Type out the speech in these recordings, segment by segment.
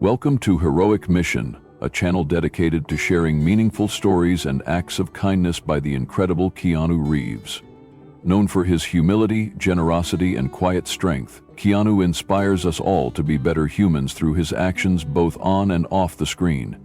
Welcome to Heroic Mission, a channel dedicated to sharing meaningful stories and acts of kindness by the incredible Keanu Reeves. Known for his humility, generosity, and quiet strength, Keanu inspires us all to be better humans through his actions both on and off the screen.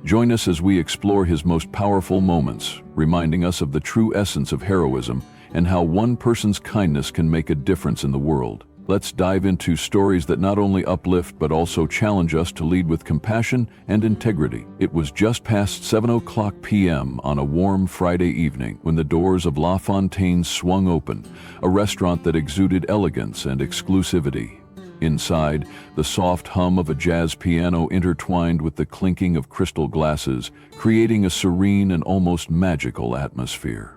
Join us as we explore his most powerful moments, reminding us of the true essence of heroism and how one person's kindness can make a difference in the world. Let's dive into stories that not only uplift but also challenge us to lead with compassion and integrity. It was just past 7:00 p.m. on a warm Friday evening when the doors of La Fontaine swung open, a restaurant that exuded elegance and exclusivity. Inside, the soft hum of a jazz piano intertwined with the clinking of crystal glasses, creating a serene and almost magical atmosphere.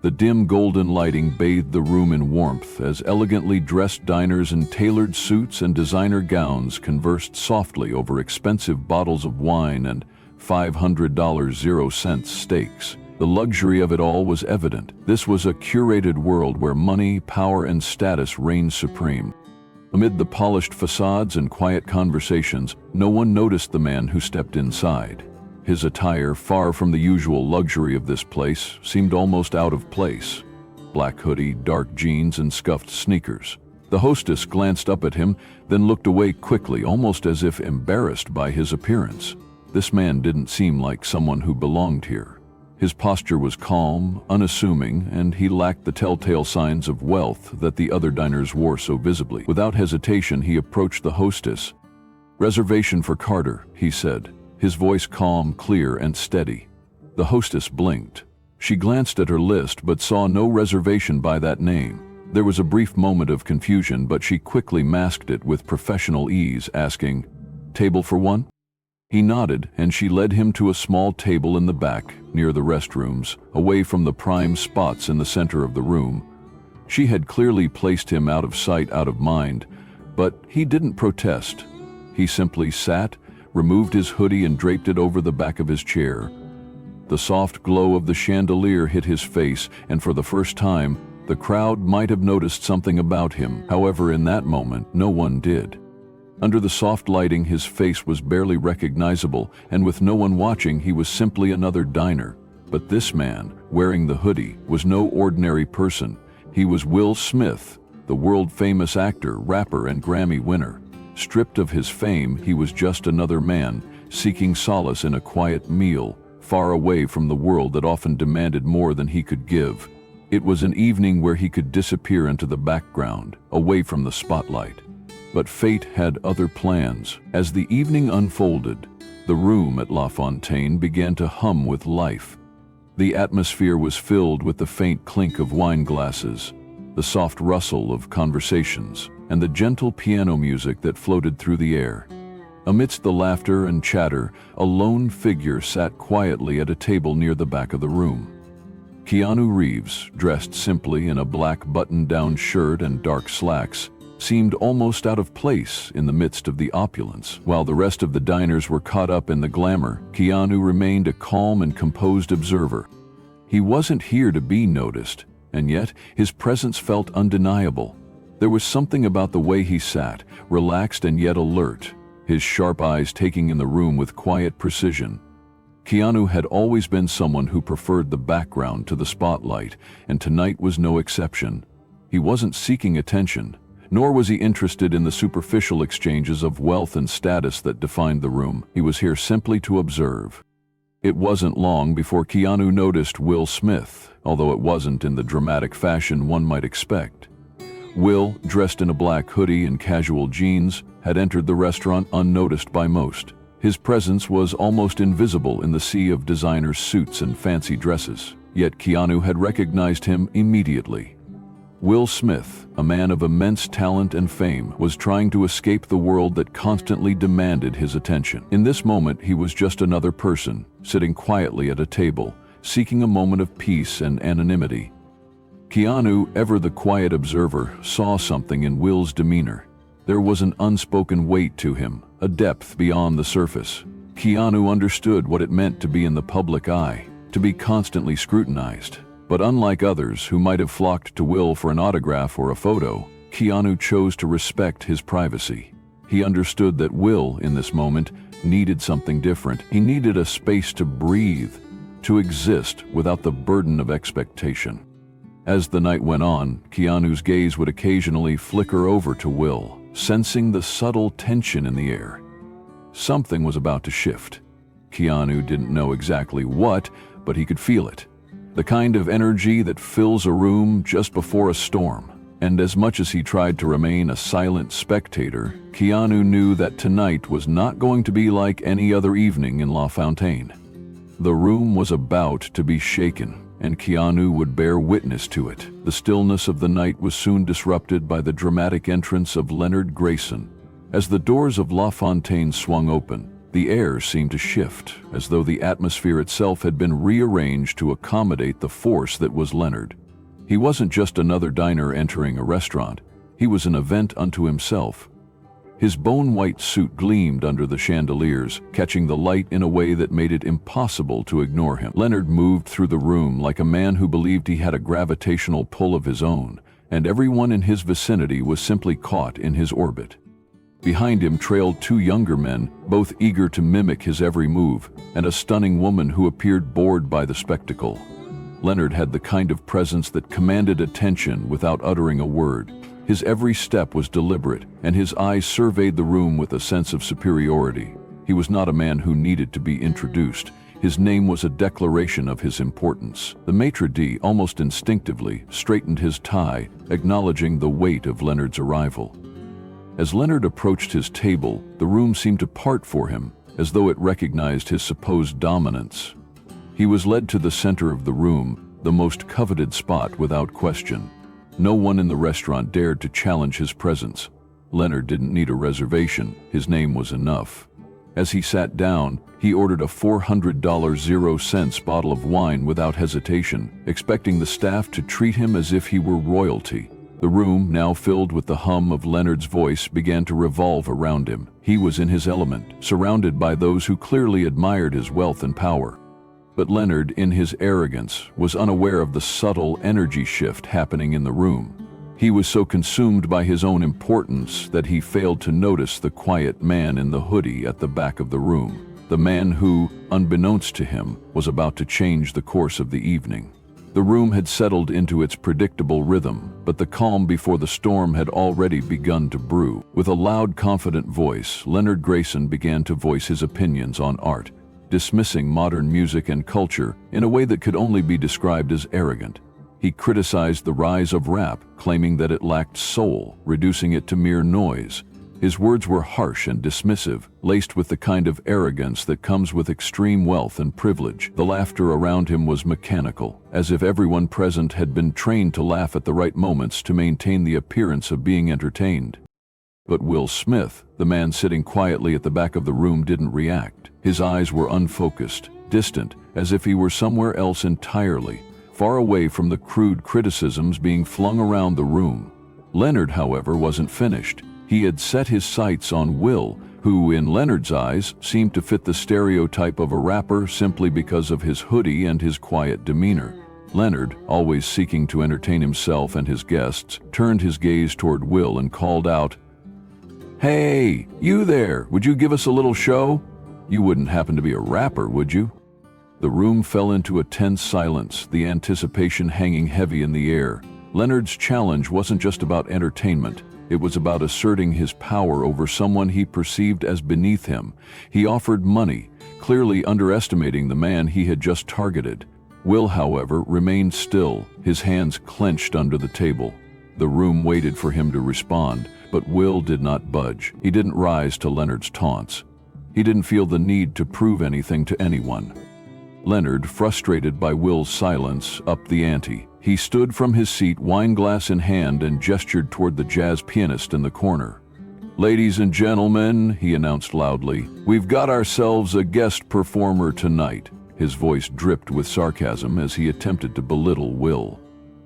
The dim golden lighting bathed the room in warmth as elegantly dressed diners in tailored suits and designer gowns conversed softly over expensive bottles of wine and $500 0-cent steaks. The luxury of it all was evident. This was a curated world where money, power, and status reigned supreme. Amid the polished facades and quiet conversations, no one noticed the man who stepped inside. His attire, far from the usual luxury of this place, seemed almost out of place. Black hoodie, dark jeans, and scuffed sneakers. The hostess glanced up at him, then looked away quickly, almost as if embarrassed by his appearance. This man didn't seem like someone who belonged here. His posture was calm, unassuming, and he lacked the telltale signs of wealth that the other diners wore so visibly. Without hesitation, he approached the hostess. "Reservation for Carter," he said, his voice calm, clear, and steady. The hostess blinked. She glanced at her list but saw no reservation by that name. There was a brief moment of confusion, but she quickly masked it with professional ease, asking, "Table for one?" He nodded, and she led him to a small table in the back, near the restrooms, away from the prime spots in the center of the room. She had clearly placed him out of sight, out of mind, but he didn't protest. He simply sat, removed his hoodie and draped it over the back of his chair. The soft glow of the chandelier hit his face, and for the first time, the crowd might have noticed something about him. However, in that moment, no one did. Under the soft lighting, his face was barely recognizable, and with no one watching, he was simply another diner. But this man, wearing the hoodie, was no ordinary person. He was Will Smith, the world-famous actor, rapper, and Grammy winner. Stripped of his fame, he was just another man, seeking solace in a quiet meal, far away from the world that often demanded more than he could give. It was an evening where he could disappear into the background, away from the spotlight. But fate had other plans. As the evening unfolded, the room at La Fontaine began to hum with life. The atmosphere was filled with the faint clink of wine glasses, the soft rustle of conversations, and the gentle piano music that floated through the air. Amidst the laughter and chatter, a lone figure sat quietly at a table near the back of the room. Keanu Reeves, dressed simply in a black button-down shirt and dark slacks, seemed almost out of place in the midst of the opulence. While the rest of the diners were caught up in the glamour, Keanu remained a calm and composed observer. He wasn't here to be noticed, and yet his presence felt undeniable. There was something about the way he sat, relaxed and yet alert, his sharp eyes taking in the room with quiet precision. Keanu had always been someone who preferred the background to the spotlight, and tonight was no exception. He wasn't seeking attention, nor was he interested in the superficial exchanges of wealth and status that defined the room. He was here simply to observe. It wasn't long before Keanu noticed Will Smith, although it wasn't in the dramatic fashion one might expect. Will, dressed in a black hoodie and casual jeans, had entered the restaurant unnoticed by most. His presence was almost invisible in the sea of designer suits and fancy dresses, yet Keanu had recognized him immediately. Will Smith, a man of immense talent and fame, was trying to escape the world that constantly demanded his attention. In this moment, he was just another person, sitting quietly at a table, seeking a moment of peace and anonymity. Keanu, ever the quiet observer, saw something in Will's demeanor. There was an unspoken weight to him, a depth beyond the surface. Keanu understood what it meant to be in the public eye, to be constantly scrutinized. But unlike others who might have flocked to Will for an autograph or a photo, Keanu chose to respect his privacy. He understood that Will, in this moment, needed something different. He needed a space to breathe, to exist without the burden of expectation. As the night went on, Keanu's gaze would occasionally flicker over to Will, sensing the subtle tension in the air. Something was about to shift. Keanu didn't know exactly what, but he could feel it. The kind of energy that fills a room just before a storm. And as much as he tried to remain a silent spectator, Keanu knew that tonight was not going to be like any other evening in La Fontaine. The room was about to be shaken, and Keanu would bear witness to it. The stillness of the night was soon disrupted by the dramatic entrance of Leonard Grayson. As the doors of La Fontaine swung open, the air seemed to shift, as though the atmosphere itself had been rearranged to accommodate the force that was Leonard. He wasn't just another diner entering a restaurant. He was an event unto himself. His bone-white suit gleamed under the chandeliers, catching the light in a way that made it impossible to ignore him. Leonard moved through the room like a man who believed he had a gravitational pull of his own, and everyone in his vicinity was simply caught in his orbit. Behind him trailed two younger men, both eager to mimic his every move, and a stunning woman who appeared bored by the spectacle. Leonard had the kind of presence that commanded attention without uttering a word. His every step was deliberate, and his eyes surveyed the room with a sense of superiority. He was not a man who needed to be introduced. His name was a declaration of his importance. The maitre d' almost instinctively straightened his tie, acknowledging the weight of Leonard's arrival. As Leonard approached his table, the room seemed to part for him, as though it recognized his supposed dominance. He was led to the center of the room, the most coveted spot without question. No one in the restaurant dared to challenge his presence. Leonard didn't need a reservation. His name was enough. As he sat down, he ordered a $400 0-cent bottle of wine without hesitation, expecting the staff to treat him as if he were royalty. The room, now filled with the hum of Leonard's voice, began to revolve around him. He was in his element, surrounded by those who clearly admired his wealth and power. But Leonard, in his arrogance, was unaware of the subtle energy shift happening in the room. He was so consumed by his own importance that he failed to notice the quiet man in the hoodie at the back of the room, the man who, unbeknownst to him, was about to change the course of the evening. The room had settled into its predictable rhythm, but the calm before the storm had already begun to brew. With a loud, confident voice, Leonard Grayson began to voice his opinions on art, dismissing modern music and culture in a way that could only be described as arrogant. He criticized the rise of rap, claiming that it lacked soul, reducing it to mere noise. His words were harsh and dismissive, laced with the kind of arrogance that comes with extreme wealth and privilege. The laughter around him was mechanical, as if everyone present had been trained to laugh at the right moments to maintain the appearance of being entertained. But Will Smith, the man sitting quietly at the back of the room, didn't react. His eyes were unfocused, distant, as if he were somewhere else entirely, far away from the crude criticisms being flung around the room. Leonard, however, wasn't finished. He had set his sights on Will, who, in Leonard's eyes, seemed to fit the stereotype of a rapper simply because of his hoodie and his quiet demeanor. Leonard, always seeking to entertain himself and his guests, turned his gaze toward Will and called out, "Hey, you there, would you give us a little show? You wouldn't happen to be a rapper, would you?" The room fell into a tense silence, the anticipation hanging heavy in the air. Leonard's challenge wasn't just about entertainment. It was about asserting his power over someone he perceived as beneath him. He offered money, clearly underestimating the man he had just targeted. Will, however, remained still, his hands clenched under the table. The room waited for him to respond, but Will did not budge. He didn't rise to Leonard's taunts. He didn't feel the need to prove anything to anyone. Leonard, frustrated by Will's silence, upped the ante. He stood from his seat, wineglass in hand, and gestured toward the jazz pianist in the corner. "Ladies and gentlemen," he announced loudly, "we've got ourselves a guest performer tonight." His voice dripped with sarcasm as he attempted to belittle Will.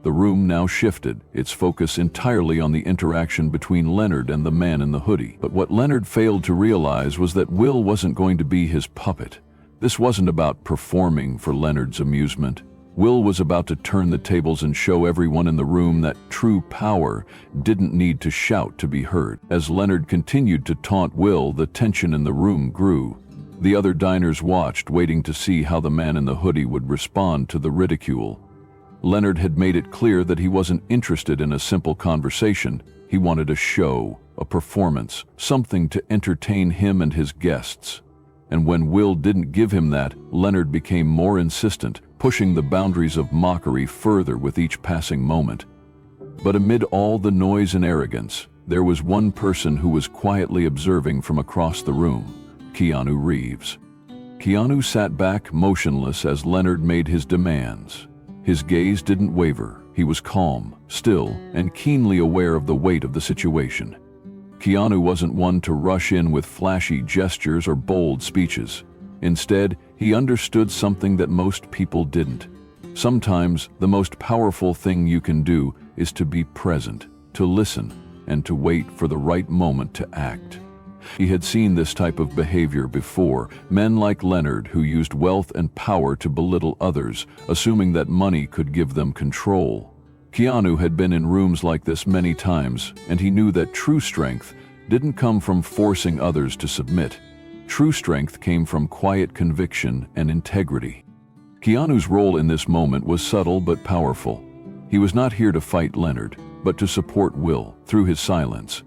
The room now shifted, its focus entirely on the interaction between Leonard and the man in the hoodie. But what Leonard failed to realize was that Will wasn't going to be his puppet. This wasn't about performing for Leonard's amusement. Will was about to turn the tables and show everyone in the room that true power didn't need to shout to be heard. As Leonard continued to taunt Will, the tension in the room grew. The other diners watched, waiting to see how the man in the hoodie would respond to the ridicule. Leonard had made it clear that he wasn't interested in a simple conversation. He wanted a show, a performance, something to entertain him and his guests. And when Will didn't give him that, Leonard became more insistent, pushing the boundaries of mockery further with each passing moment. But amid all the noise and arrogance, there was one person who was quietly observing from across the room: Keanu Reeves. Keanu sat back motionless as Leonard made his demands. His gaze didn't waver. He was calm, still, and keenly aware of the weight of the situation. Keanu wasn't one to rush in with flashy gestures or bold speeches. Instead, he understood something that most people didn't. Sometimes, the most powerful thing you can do is to be present, to listen, and to wait for the right moment to act. He had seen this type of behavior before, men like Leonard who used wealth and power to belittle others, assuming that money could give them control. Keanu had been in rooms like this many times, and he knew that true strength didn't come from forcing others to submit. True strength came from quiet conviction and integrity. Keanu's role in this moment was subtle but powerful. He was not here to fight Leonard, but to support Will through his silence.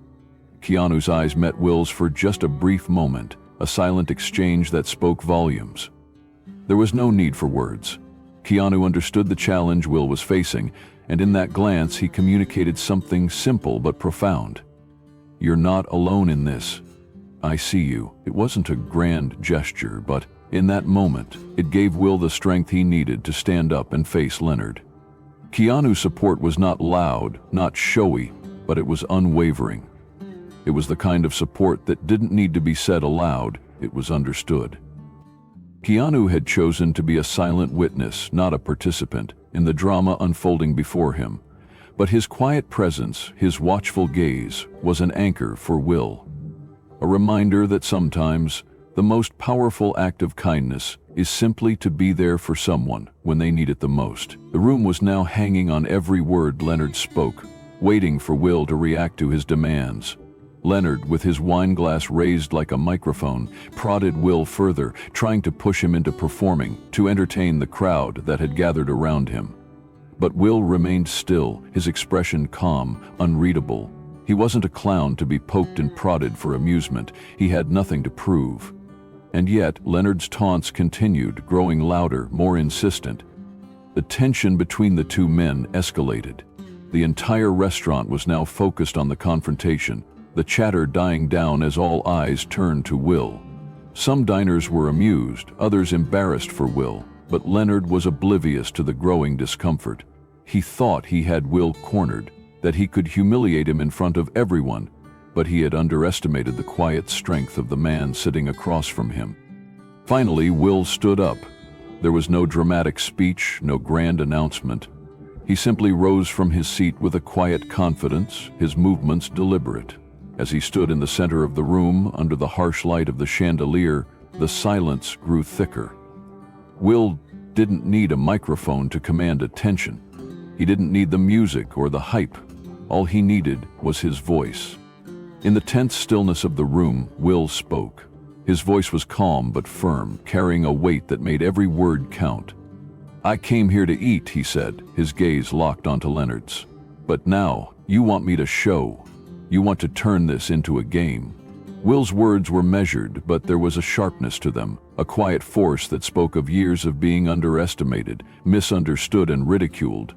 Keanu's eyes met Will's for just a brief moment, a silent exchange that spoke volumes. There was no need for words. Keanu understood the challenge Will was facing, and in that glance he communicated something simple but profound. "You're not alone in this. I see you." It wasn't a grand gesture, but in that moment, it gave Will the strength he needed to stand up and face Leonard. Keanu's support was not loud, not showy, but it was unwavering. It was the kind of support that didn't need to be said aloud, it was understood. Keanu had chosen to be a silent witness, not a participant, in the drama unfolding before him. But his quiet presence, his watchful gaze, was an anchor for Will. A reminder that sometimes the most powerful act of kindness is simply to be there for someone when they need it the most. The room was now hanging on every word Leonard spoke, waiting for Will to react to his demands. Leonard, with his wine glass raised like a microphone, prodded Will further, trying to push him into performing, to entertain the crowd that had gathered around him. But Will remained still, his expression calm, unreadable. He wasn't a clown to be poked and prodded for amusement. He had nothing to prove. And yet, Leonard's taunts continued, growing louder, more insistent. The tension between the two men escalated. The entire restaurant was now focused on the confrontation, the chatter dying down as all eyes turned to Will. Some diners were amused, others embarrassed for Will, but Leonard was oblivious to the growing discomfort. He thought he had Will cornered, that he could humiliate him in front of everyone, but he had underestimated the quiet strength of the man sitting across from him. Finally, Will stood up. There was no dramatic speech, no grand announcement. He simply rose from his seat with a quiet confidence, his movements deliberate. As he stood in the center of the room, under the harsh light of the chandelier, the silence grew thicker. Will didn't need a microphone to command attention. He didn't need the music or the hype. All he needed was his voice. In the tense stillness of the room, Will spoke. His voice was calm but firm, carrying a weight that made every word count. "I came here to eat," he said, his gaze locked onto Leonard's. "But now, you want me to show. You want to turn this into a game." Will's words were measured, but there was a sharpness to them, a quiet force that spoke of years of being underestimated, misunderstood, and ridiculed.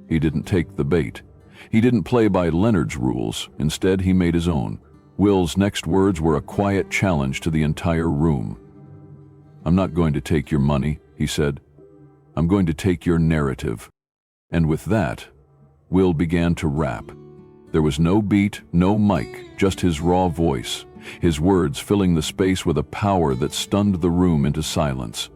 He didn't take the bait. He didn't play by Leonard's rules. Instead, he made his own. Will's next words were a quiet challenge to the entire room. "I'm not going to take your money," he said. "I'm going to take your narrative." And with that, Will began to rap. There was no beat, no mic, just his raw voice, his words filling the space with a power that stunned the room into silence.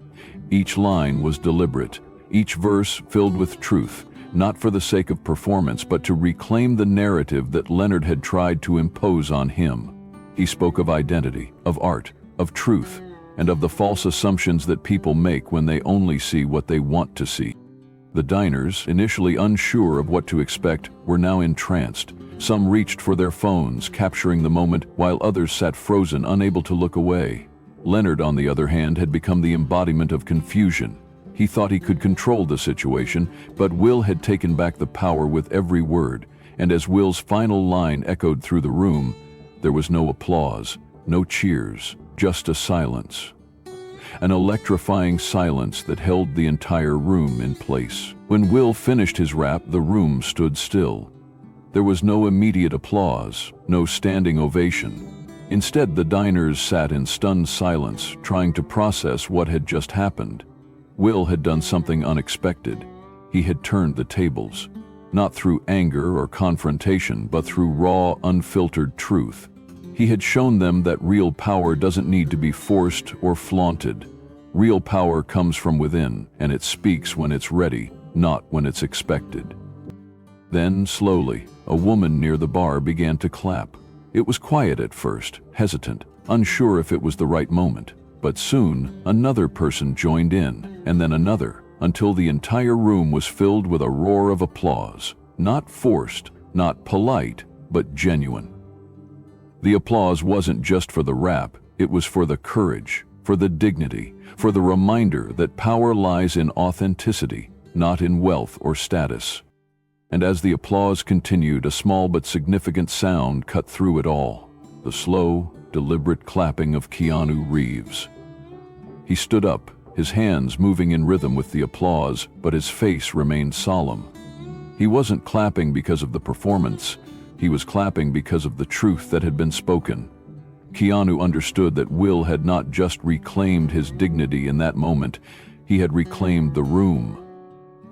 Each line was deliberate, each verse filled with truth, not for the sake of performance, but to reclaim the narrative that Leonard had tried to impose on him. He spoke of identity, of art, of truth, and of the false assumptions that people make when they only see what they want to see. The diners, initially unsure of what to expect, were now entranced. Some reached for their phones, capturing the moment, while others sat frozen, unable to look away. Leonard, on the other hand, had become the embodiment of confusion. He thought he could control the situation, but Will had taken back the power with every word, and as Will's final line echoed through the room, there was no applause, no cheers, just a silence. An electrifying silence that held the entire room in place. When Will finished his rap, the room stood still. There was no immediate applause, no standing ovation. Instead, the diners sat in stunned silence, trying to process what had just happened. Will had done something unexpected. He had turned the tables, not through anger or confrontation, but through raw, unfiltered truth. He had shown them that real power doesn't need to be forced or flaunted. Real power comes from within, and it speaks when it's ready, not when it's expected. Then, slowly, a woman near the bar began to clap. It was quiet at first, hesitant, unsure if it was the right moment. But soon, another person joined in, and then another, until the entire room was filled with a roar of applause. Not forced, not polite, but genuine. The applause wasn't just for the rap, it was for the courage, for the dignity, for the reminder that power lies in authenticity, not in wealth or status. And as the applause continued, a small but significant sound cut through it all. The slow, deliberate clapping of Keanu Reeves. He stood up, his hands moving in rhythm with the applause, but his face remained solemn. He wasn't clapping because of the performance. He was clapping because of the truth that had been spoken. Keanu understood that Will had not just reclaimed his dignity in that moment, he had reclaimed the room.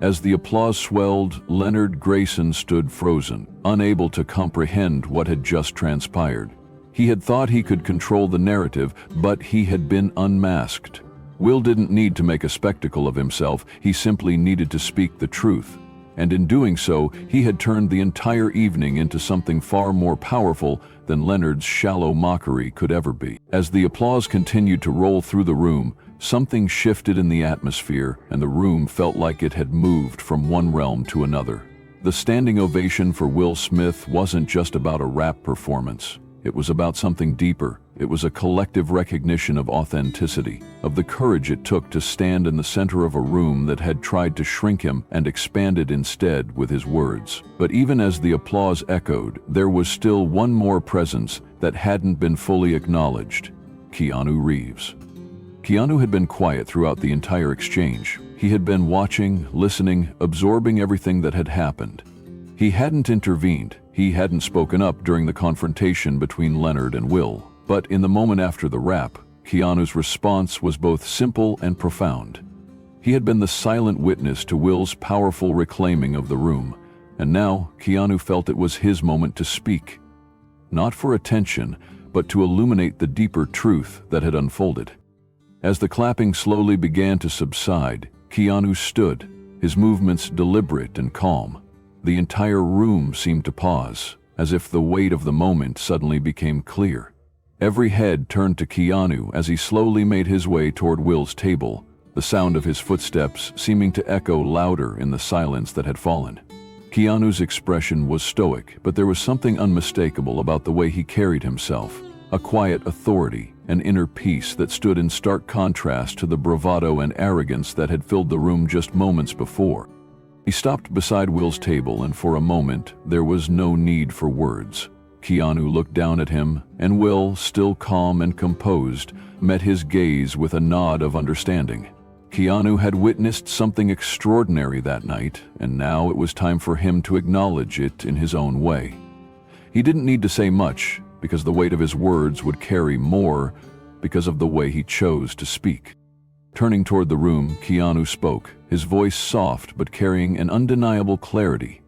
As the applause swelled, Leonard Grayson stood frozen, unable to comprehend what had just transpired. He had thought he could control the narrative, but he had been unmasked. Will didn't need to make a spectacle of himself, he simply needed to speak the truth. And in doing so, he had turned the entire evening into something far more powerful than Leonard's shallow mockery could ever be. As the applause continued to roll through the room, something shifted in the atmosphere, and the room felt like it had moved from one realm to another. The standing ovation for Will Smith wasn't just about a rap performance. It was about something deeper. It was a collective recognition of authenticity, of the courage it took to stand in the center of a room that had tried to shrink him and expand it instead with his words. But even as the applause echoed, there was still one more presence that hadn't been fully acknowledged: Keanu Reeves. Keanu had been quiet throughout the entire exchange. He had been watching, listening, absorbing everything that had happened. He hadn't intervened. He hadn't spoken up during the confrontation between Leonard and Will. But in the moment after the rap, Keanu's response was both simple and profound. He had been the silent witness to Will's powerful reclaiming of the room, and now Keanu felt it was his moment to speak. Not for attention, but to illuminate the deeper truth that had unfolded. As the clapping slowly began to subside, Keanu stood, his movements deliberate and calm. The entire room seemed to pause, as if the weight of the moment suddenly became clear. Every head turned to Keanu as he slowly made his way toward Will's table, the sound of his footsteps seeming to echo louder in the silence that had fallen. Keanu's expression was stoic, but there was something unmistakable about the way he carried himself, a quiet authority, an inner peace that stood in stark contrast to the bravado and arrogance that had filled the room just moments before. He stopped beside Will's table, and for a moment, there was no need for words. Keanu looked down at him, and Will, still calm and composed, met his gaze with a nod of understanding. Keanu had witnessed something extraordinary that night, and now it was time for him to acknowledge it in his own way. He didn't need to say much, because the weight of his words would carry more because of the way he chose to speak. Turning toward the room, Keanu spoke, his voice soft but carrying an undeniable clarity.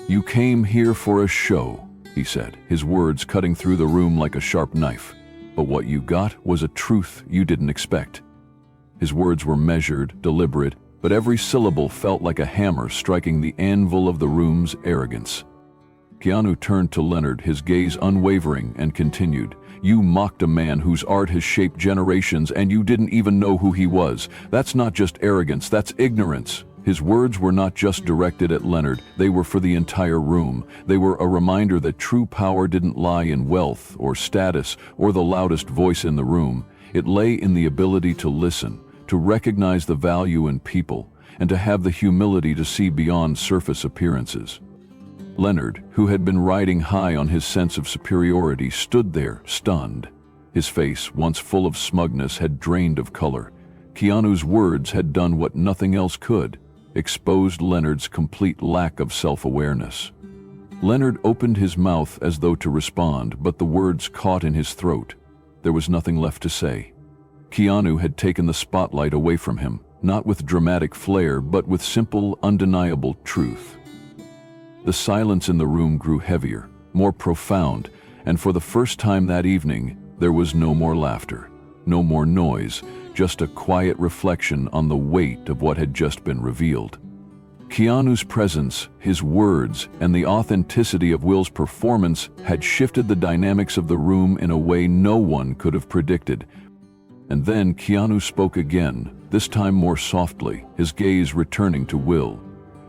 "You came here for a show," he said, his words cutting through the room like a sharp knife. "But what you got was a truth you didn't expect." His words were measured, deliberate, but every syllable felt like a hammer striking the anvil of the room's arrogance. Keanu turned to Leonard, his gaze unwavering, and continued, "You mocked a man whose art has shaped generations, and you didn't even know who he was. That's not just arrogance, that's ignorance. His words were not just directed at Leonard, they were for the entire room. They were a reminder that true power didn't lie in wealth or status or the loudest voice in the room. It lay in the ability to listen, to recognize the value in people, and to have the humility to see beyond surface appearances. Leonard, who had been riding high on his sense of superiority, stood there, stunned. His face, once full of smugness, had drained of color. Keanu's words had done what nothing else could, exposed Leonard's complete lack of self-awareness. Leonard opened his mouth as though to respond, but the words caught in his throat. There was nothing left to say. Keanu had taken the spotlight away from him, not with dramatic flair, but with simple, undeniable truth. The silence in the room grew heavier, more profound, and for the first time that evening, there was no more laughter, no more noise, just a quiet reflection on the weight of what had just been revealed. Keanu's presence, his words, and the authenticity of Will's performance had shifted the dynamics of the room in a way no one could have predicted. And then Keanu spoke again, this time more softly, his gaze returning to Will.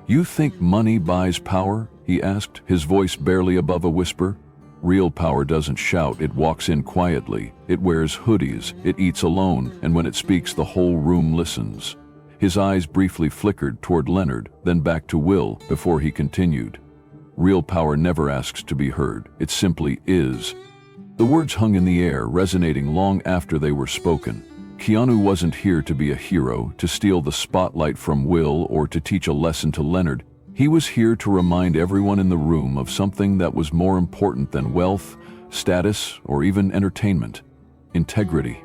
"You think money buys power?" he asked, his voice barely above a whisper. "Real power doesn't shout, it walks in quietly. It wears hoodies, it eats alone, and when it speaks, the whole room listens." His eyes briefly flickered toward Leonard, then back to Will, before he continued. "Real power never asks to be heard, it simply is." The words hung in the air, resonating long after they were spoken. Keanu wasn't here to be a hero, to steal the spotlight from Will, or to teach a lesson to Leonard. He was here to remind everyone in the room of something that was more important than wealth, status, or even entertainment: integrity,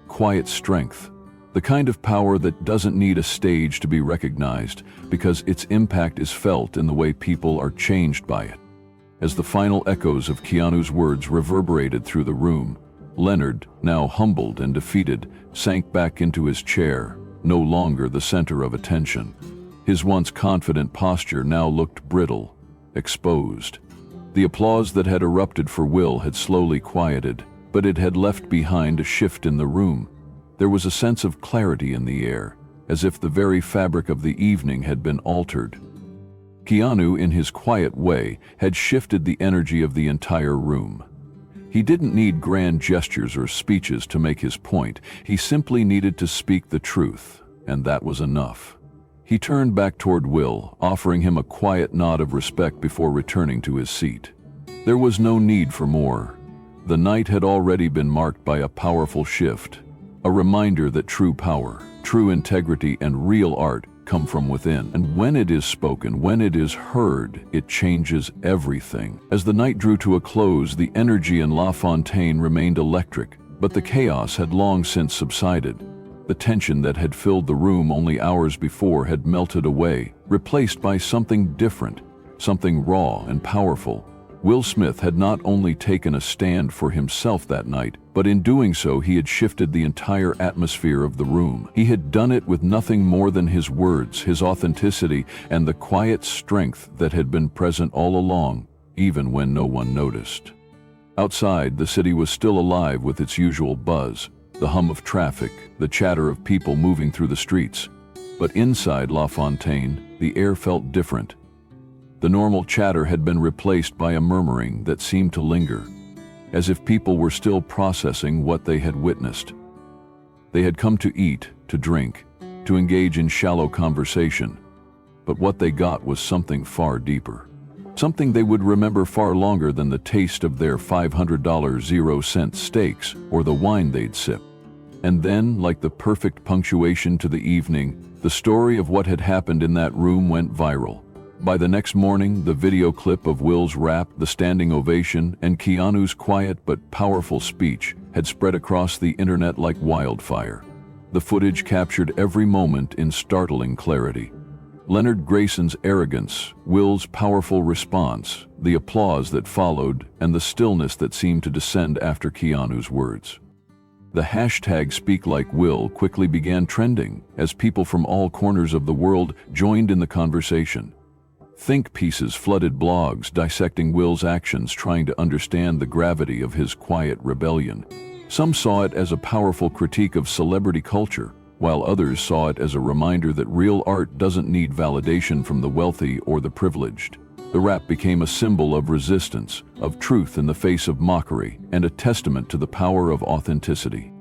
quiet strength, the kind of power that doesn't need a stage to be recognized because its impact is felt in the way people are changed by it. As the final echoes of Keanu's words reverberated through the room, Leonard, now humbled and defeated, sank back into his chair, no longer the center of attention. His once confident posture now looked brittle, exposed. The applause that had erupted for Will had slowly quieted, but it had left behind a shift in the room. There was a sense of clarity in the air, as if the very fabric of the evening had been altered. Keanu, in his quiet way, had shifted the energy of the entire room. He didn't need grand gestures or speeches to make his point. He simply needed to speak the truth, and that was enough. He turned back toward Will, offering him a quiet nod of respect before returning to his seat. There was no need for more. The night had already been marked by a powerful shift, a reminder that true power, true integrity, and real art come from within. And when it is spoken, when it is heard, it changes everything. As the night drew to a close, the energy in La Fontaine remained electric, but the chaos had long since subsided. The tension that had filled the room only hours before had melted away, replaced by something different, something raw and powerful. Will Smith had not only taken a stand for himself that night, but in doing so he had shifted the entire atmosphere of the room. He had done it with nothing more than his words, his authenticity, and the quiet strength that had been present all along, even when no one noticed. Outside, the city was still alive with its usual buzz, the hum of traffic, the chatter of people moving through the streets. But inside La Fontaine, the air felt different. The normal chatter had been replaced by a murmuring that seemed to linger, as if people were still processing what they had witnessed. They had come to eat, to drink, to engage in shallow conversation, but what they got was something far deeper. Something they would remember far longer than the taste of their $500 zero-cent steaks or the wine they'd sip. And then, like the perfect punctuation to the evening, the story of what had happened in that room went viral. By the next morning, the video clip of Will's rap, the standing ovation, and Keanu's quiet but powerful speech had spread across the internet like wildfire. The footage captured every moment in startling clarity. Leonard Grayson's arrogance, Will's powerful response, the applause that followed, and the stillness that seemed to descend after Keanu's words. The hashtag #SpeakLikeWill quickly began trending as people from all corners of the world joined in the conversation. Think pieces flooded blogs dissecting Will's actions, trying to understand the gravity of his quiet rebellion. Some saw it as a powerful critique of celebrity culture, while others saw it as a reminder that real art doesn't need validation from the wealthy or the privileged. The rap became a symbol of resistance, of truth in the face of mockery, and a testament to the power of authenticity.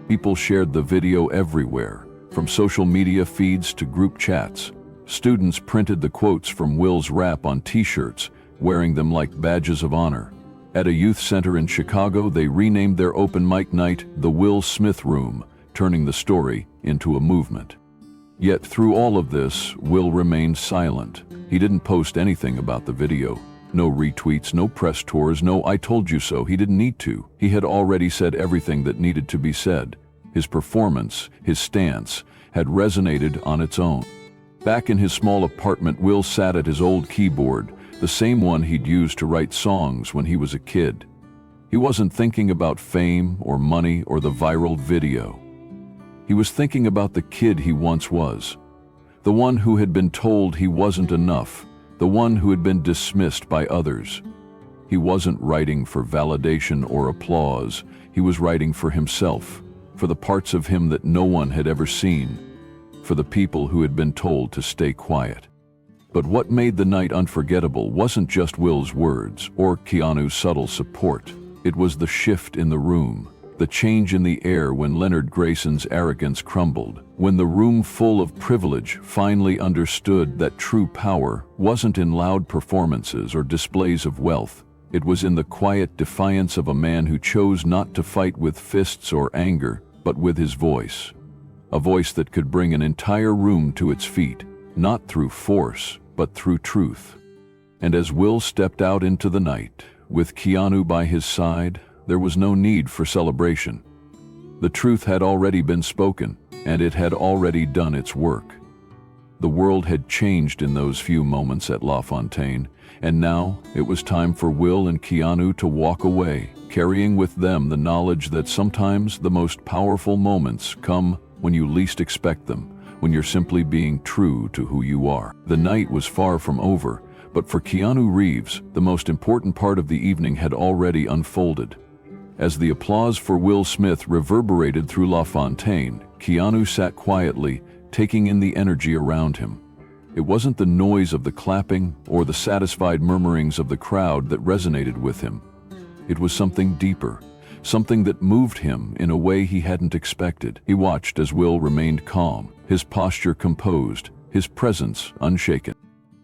People shared the video everywhere, from social media feeds to group chats. Students printed the quotes from Will's rap on t-shirts, wearing them like badges of honor. At a youth center in Chicago, they renamed their open mic night the Will Smith Room, turning the story into a movement. Yet through all of this, Will remained silent. He didn't post anything about the video. No retweets, no press tours, no "I told you so." He didn't need to. He had already said everything that needed to be said. His performance, his stance, had resonated on its own. Back in his small apartment, Will sat at his old keyboard, the same one he'd used to write songs when he was a kid. He wasn't thinking about fame or money or the viral video. He was thinking about the kid he once was, the one who had been told he wasn't enough, the one who had been dismissed by others. He wasn't writing for validation or applause. He was writing for himself, for the parts of him that no one had ever seen, for the people who had been told to stay quiet. But what made the night unforgettable wasn't just Will's words or Keanu's subtle support. It was the shift in the room, the change in the air when Leonard Grayson's arrogance crumbled, when the room full of privilege finally understood that true power wasn't in loud performances or displays of wealth. It was in the quiet defiance of a man who chose not to fight with fists or anger, but with his voice. A voice that could bring an entire room to its feet, not through force, but through truth. And as Will stepped out into the night, with Keanu by his side, there was no need for celebration. The truth had already been spoken, and it had already done its work. The world had changed in those few moments at La Fontaine, and now it was time for Will and Keanu to walk away, carrying with them the knowledge that sometimes the most powerful moments come when you least expect them, when you're simply being true to who you are. The night was far from over, but for Keanu Reeves, the most important part of the evening had already unfolded. As the applause for Will Smith reverberated through La Fontaine, Keanu sat quietly, taking in the energy around him. It wasn't the noise of the clapping or the satisfied murmurings of the crowd that resonated with him. It was something deeper, something that moved him in a way he hadn't expected. He watched as Will remained calm, his posture composed, his presence unshaken.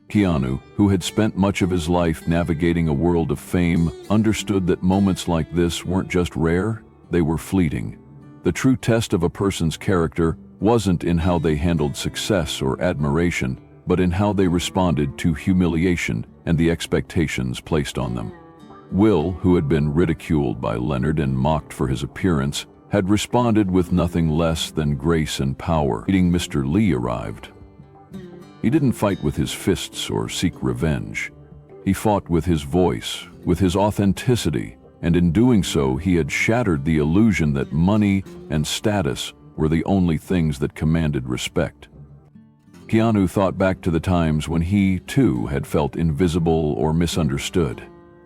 Keanu, who had spent much of his life navigating a world of fame, understood that moments like this weren't just rare, they were fleeting. The true test of a person's character wasn't in how they handled success or admiration, but in how they responded to humiliation and the expectations placed on them. Will, who had been ridiculed by Leonard and mocked for his appearance, had responded with nothing less than grace and power. Meeting Mr. Lee arrived. He didn't fight with his fists or seek revenge. He fought with his voice, with his authenticity, and in doing so, he had shattered the illusion that money and status were the only things that commanded respect. Keanu thought back to the times when he, too, had felt invisible or misunderstood.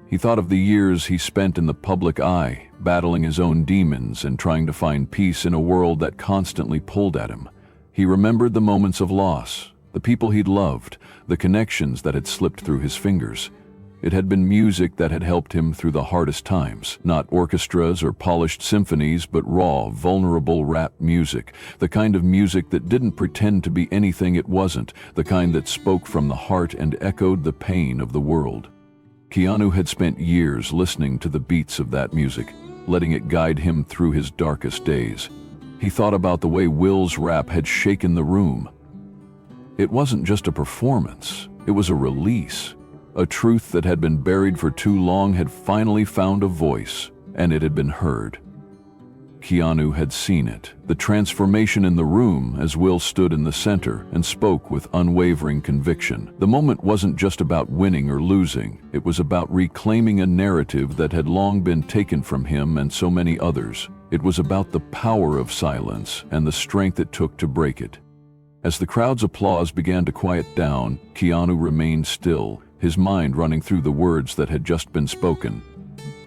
He thought of the years he spent in the public eye, battling his own demons and trying to find peace in a world that constantly pulled at him. He remembered the moments of loss, the people he'd loved, the connections that had slipped through his fingers. It had been music that had helped him through the hardest times, not orchestras or polished symphonies, but raw, vulnerable rap music, the kind of music that didn't pretend to be anything it wasn't, the kind that spoke from the heart and echoed the pain of the world. Keanu had spent years listening to the beats of that music, letting it guide him through his darkest days. He thought about the way Will's rap had shaken the room. It wasn't just a performance, it was a release. A truth that had been buried for too long had finally found a voice, and it had been heard. Keanu had seen it, the transformation in the room as Will stood in the center and spoke with unwavering conviction. The moment wasn't just about winning or losing, it was about reclaiming a narrative that had long been taken from him and so many others. It was about the power of silence and the strength it took to break it. As the crowd's applause began to quiet down, Keanu remained still, his mind running through the words that had just been spoken.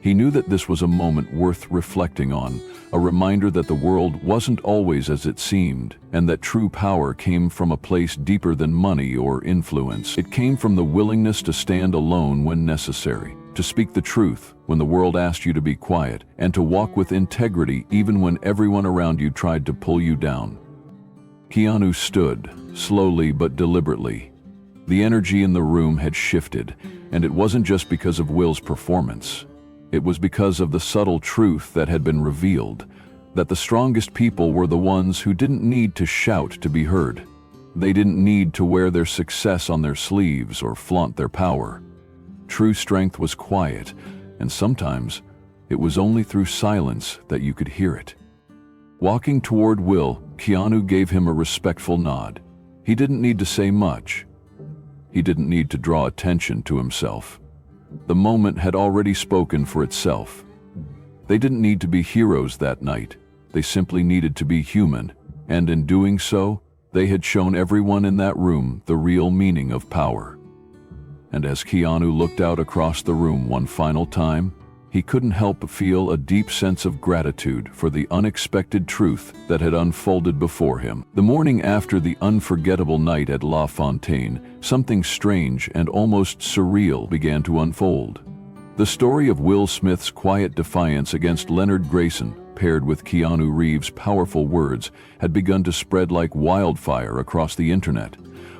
He knew that this was a moment worth reflecting on, a reminder that the world wasn't always as it seemed, and that true power came from a place deeper than money or influence. It came from the willingness to stand alone when necessary, to speak the truth when the world asked you to be quiet, and to walk with integrity even when everyone around you tried to pull you down. Keanu stood, slowly but deliberately. The energy in the room had shifted, and it wasn't just because of Will's performance. It was because of the subtle truth that had been revealed, that the strongest people were the ones who didn't need to shout to be heard. They didn't need to wear their success on their sleeves or flaunt their power. True strength was quiet, and sometimes it was only through silence that you could hear it. Walking toward Will, Keanu gave him a respectful nod. He didn't need to say much. He didn't need to draw attention to himself. The moment had already spoken for itself. They didn't need to be heroes that night. They simply needed to be human, and in doing so, they had shown everyone in that room the real meaning of power. And as Keanu looked out across the room one final time, he couldn't help but feel a deep sense of gratitude for the unexpected truth that had unfolded before him. The morning after the unforgettable night at La Fontaine, something strange and almost surreal began to unfold. The story of Will Smith's quiet defiance against Leonard Grayson, paired with Keanu Reeves' powerful words, had begun to spread like wildfire across the internet.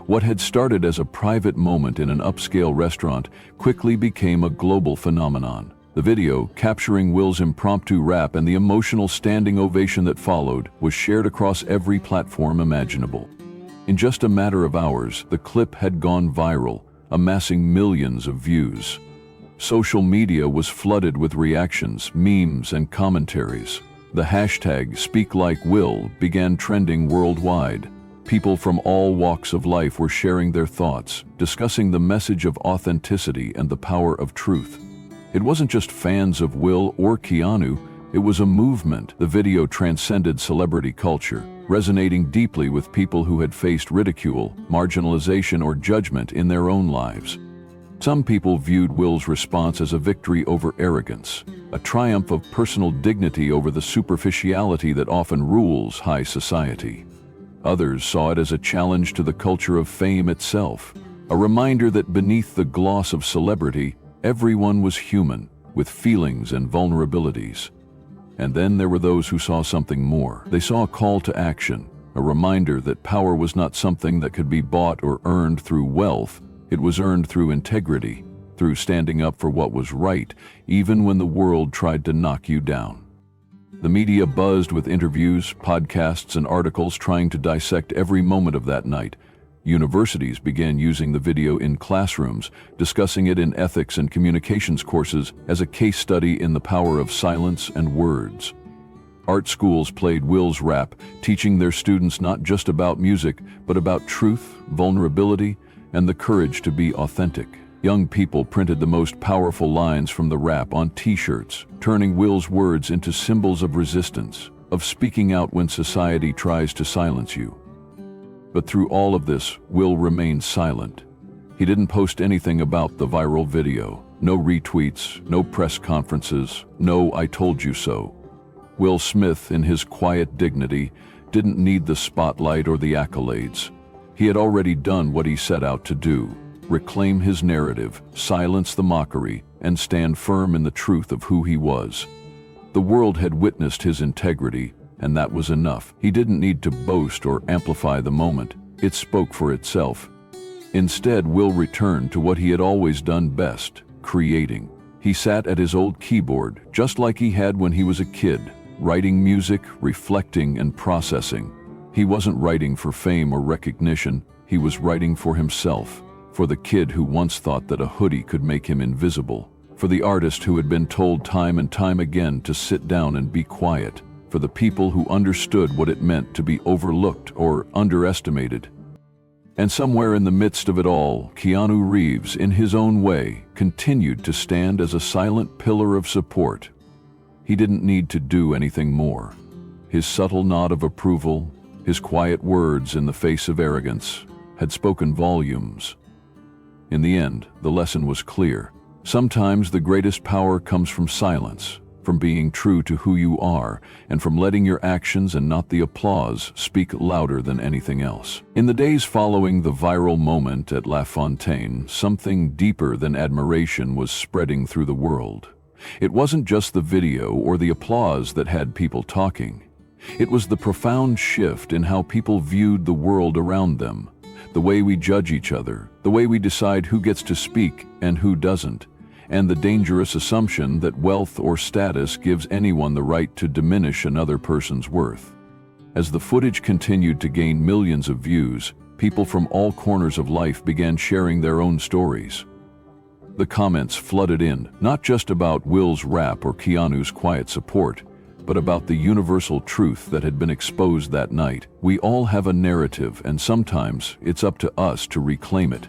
What had started as a private moment in an upscale restaurant quickly became a global phenomenon. The video, capturing Will's impromptu rap and the emotional standing ovation that followed, was shared across every platform imaginable. In just a matter of hours, the clip had gone viral, amassing millions of views. Social media was flooded with reactions, memes, and commentaries. The hashtag #SpeakLikeWill began trending worldwide. People from all walks of life were sharing their thoughts, discussing the message of authenticity and the power of truth. It wasn't just fans of Will or Keanu, it was a movement. The video transcended celebrity culture, resonating deeply with people who had faced ridicule, marginalization, or judgment in their own lives. Some people viewed Will's response as a victory over arrogance, a triumph of personal dignity over the superficiality that often rules high society. Others saw it as a challenge to the culture of fame itself, a reminder that beneath the gloss of celebrity, everyone was human, with feelings and vulnerabilities. And then there were those who saw something more. They saw a call to action, a reminder that power was not something that could be bought or earned through wealth. It was earned through integrity, through standing up for what was right, even when the world tried to knock you down. The media buzzed with interviews, podcasts, and articles trying to dissect every moment of that night. Universities began using the video in classrooms, discussing it in ethics and communications courses as a case study in the power of silence and words. Art schools played Will's rap, teaching their students not just about music, but about truth, vulnerability, and the courage to be authentic. Young people printed the most powerful lines from the rap on t-shirts, turning Will's words into symbols of resistance, of speaking out when society tries to silence you. But through all of this, Will remained silent. He didn't post anything about the viral video. No retweets, no press conferences, no "I told you so." Will Smith, in his quiet dignity, didn't need the spotlight or the accolades. He had already done what he set out to do: reclaim his narrative, silence the mockery, and stand firm in the truth of who he was. The world had witnessed his integrity, and that was enough. He didn't need to boast or amplify the moment. It spoke for itself. Instead, Will returned to what he had always done best: creating. He sat at his old keyboard, just like he had when he was a kid, writing music, reflecting, and processing. He wasn't writing for fame or recognition. He was writing for himself, for the kid who once thought that a hoodie could make him invisible, for the artist who had been told time and time again to sit down and be quiet, for the people who understood what it meant to be overlooked or underestimated. And somewhere in the midst of it all, Keanu Reeves, in his own way, continued to stand as a silent pillar of support. He didn't need to do anything more. His subtle nod of approval, his quiet words in the face of arrogance, had spoken volumes. In the end, the lesson was clear. Sometimes the greatest power comes from silence, from being true to who you are, and from letting your actions and not the applause speak louder than anything else. In the days following the viral moment at La Fontaine, something deeper than admiration was spreading through the world. It wasn't just the video or the applause that had people talking. It was the profound shift in how people viewed the world around them, the way we judge each other, the way we decide who gets to speak and who doesn't, and the dangerous assumption that wealth or status gives anyone the right to diminish another person's worth. As the footage continued to gain millions of views, people from all corners of life began sharing their own stories. The comments flooded in, not just about Will's rap or Keanu's quiet support, but about the universal truth that had been exposed that night. We all have a narrative, and sometimes it's up to us to reclaim it.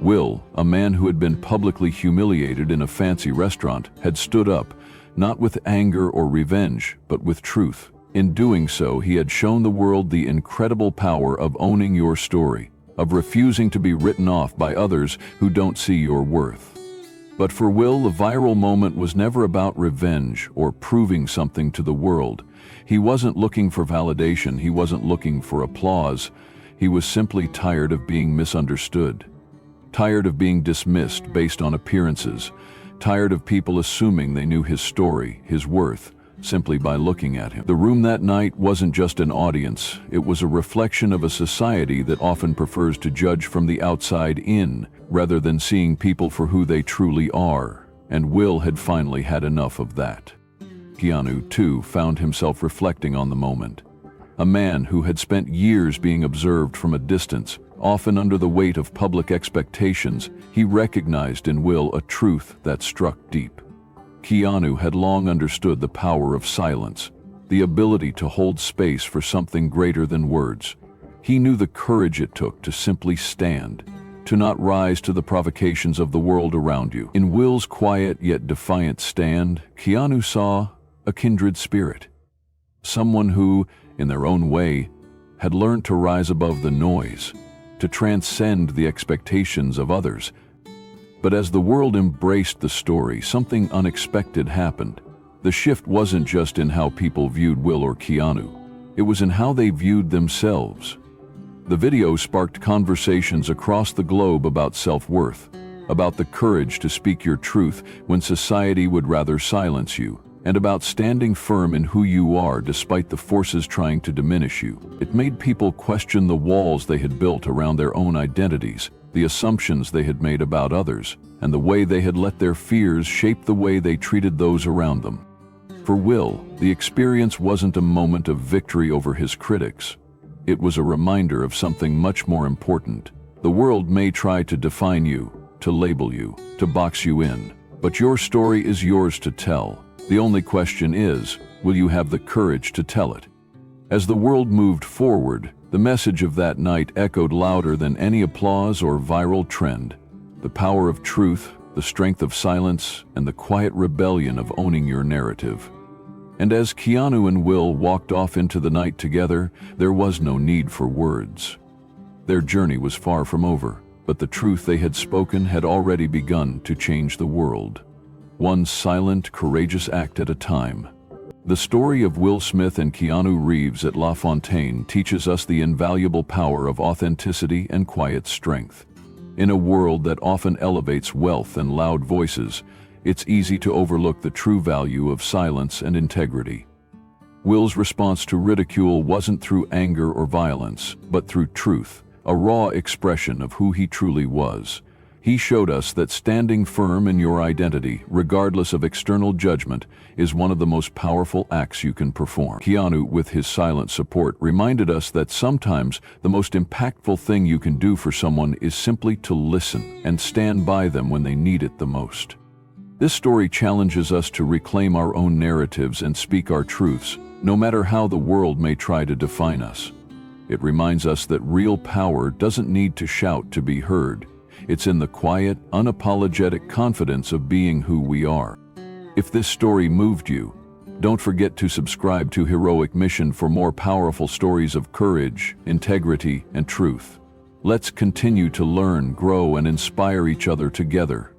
Will, a man who had been publicly humiliated in a fancy restaurant, had stood up, not with anger or revenge, but with truth. In doing so, he had shown the world the incredible power of owning your story, of refusing to be written off by others who don't see your worth. But for Will, the viral moment was never about revenge or proving something to the world. He wasn't looking for validation, he wasn't looking for applause. He was simply tired of being misunderstood. Tired of being dismissed based on appearances, tired of people assuming they knew his story, his worth, simply by looking at him. The room that night wasn't just an audience, it was a reflection of a society that often prefers to judge from the outside in, rather than seeing people for who they truly are, and Will had finally had enough of that. Keanu, too, found himself reflecting on the moment. A man who had spent years being observed from a distance, often under the weight of public expectations, he recognized in Will a truth that struck deep. Keanu had long understood the power of silence, the ability to hold space for something greater than words. He knew the courage it took to simply stand, to not rise to the provocations of the world around you. In Will's quiet yet defiant stand, Keanu saw a kindred spirit. Someone who, in their own way, had learned to rise above the noise, to transcend the expectations of others. But as the world embraced the story, something unexpected happened. The shift wasn't just in how people viewed Will or Keanu. It was in how they viewed themselves. The video sparked conversations across the globe about self-worth, about the courage to speak your truth when society would rather silence you, and about standing firm in who you are despite the forces trying to diminish you. It made people question the walls they had built around their own identities, the assumptions they had made about others, and the way they had let their fears shape the way they treated those around them. For Will, the experience wasn't a moment of victory over his critics. It was a reminder of something much more important. The world may try to define you, to label you, to box you in, but your story is yours to tell. The only question is, will you have the courage to tell it? As the world moved forward, the message of that night echoed louder than any applause or viral trend. The power of truth, the strength of silence, and the quiet rebellion of owning your narrative. And as Keanu and Will walked off into the night together, there was no need for words. Their journey was far from over, but the truth they had spoken had already begun to change the world. One silent, courageous act at a time. The story of Will Smith and Keanu Reeves at La Fontaine teaches us the invaluable power of authenticity and quiet strength. In a world that often elevates wealth and loud voices, it's easy to overlook the true value of silence and integrity. Will's response to ridicule wasn't through anger or violence, but through truth, a raw expression of who he truly was. He showed us that standing firm in your identity, regardless of external judgment, is one of the most powerful acts you can perform. Keanu, with his silent support, reminded us that sometimes the most impactful thing you can do for someone is simply to listen and stand by them when they need it the most. This story challenges us to reclaim our own narratives and speak our truths, no matter how the world may try to define us. It reminds us that real power doesn't need to shout to be heard. It's in the quiet, unapologetic confidence of being who we are. If this story moved you, don't forget to subscribe to Heroic Mission for more powerful stories of courage, integrity, and truth. Let's continue to learn, grow, and inspire each other together.